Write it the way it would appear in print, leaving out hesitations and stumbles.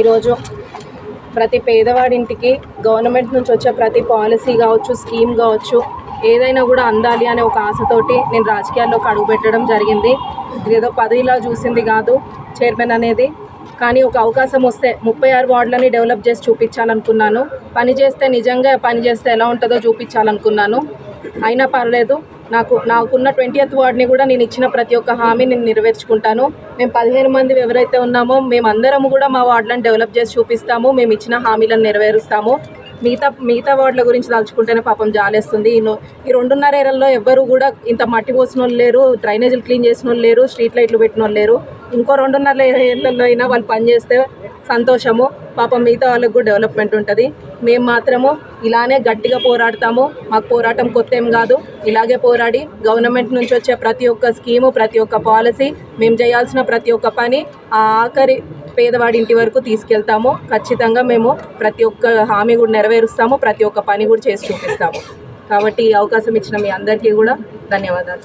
ఈరోజు ప్రతి పేదవాడింటికి గవర్నమెంట్ నుంచి వచ్చే ప్రతి పాలసీ కావచ్చు, స్కీమ్ కావచ్చు, ఏదైనా కూడా అందాలి అనే ఒక ఆశతోటి నేను రాజకీయాల్లోకి అడుగుపెట్టడం జరిగింది. ఇదేదో పదవిలా చూసింది కాదు చైర్మన్ అనేది. కానీ ఒక అవకాశం వస్తే 36 వార్డులని డెవలప్ చేసి చూపించాలనుకున్నాను. నిజంగా పని చేస్తే ఎలా ఉంటుందో చూపించాలనుకున్నాను. అయినా పర్లేదు, నాకున్న 20th వార్డుని కూడా నేను ఇచ్చిన ప్రతి ఒక్క హామీ నేను నెరవేర్చుకుంటాను. మేము 15 మంది ఎవరైతే ఉన్నామో మేమందరం కూడా మా వార్డులను డెవలప్ చేసి చూపిస్తాము. మేము ఇచ్చిన హామీలను నెరవేరుస్తాము. మిగతా వార్డుల గురించి తలుచుకుంటేనే పాపం జాలేస్తుంది. ఈ 2.5 ఏళ్లలో ఎవ్వరు కూడా ఇంత మట్టి పోసిన వాళ్ళు లేరు, డ్రైనేజీలు క్లీన్ చేసిన వాళ్ళు లేరు, స్ట్రీట్ లైట్లు పెట్టిన వాళ్ళు లేరు. ఇంకో 2.5 ఏళ్లలో అయినా వాళ్ళు పనిచేస్తే సంతోషము. పాపం మిగతా వాళ్ళకు కూడా డెవలప్మెంట్ ఉంటుంది. మేము మాత్రము ఇలానే గట్టిగా పోరాడతాము. మాకు పోరాటం కొత్త ఏం కాదు. ఇలాగే పోరాడి గవర్నమెంట్ నుంచి వచ్చే ప్రతి ఒక్క స్కీము, ప్రతి ఒక్క పాలసీ, మేము చేయాల్సిన ప్రతి ఒక్క పని ఆ ఆఖరి పేదవాడి ఇంటి వరకు తీసుకెళ్తాము. ఖచ్చితంగా మేము ప్రతి ఒక్క హామీ కూడా నెరవేరుస్తాము, ప్రతి ఒక్క పని కూడా చేసి చూపిస్తాము. కాబట్టి ఈ అవకాశం ఇచ్చిన మీ అందరికీ కూడా ధన్యవాదాలు.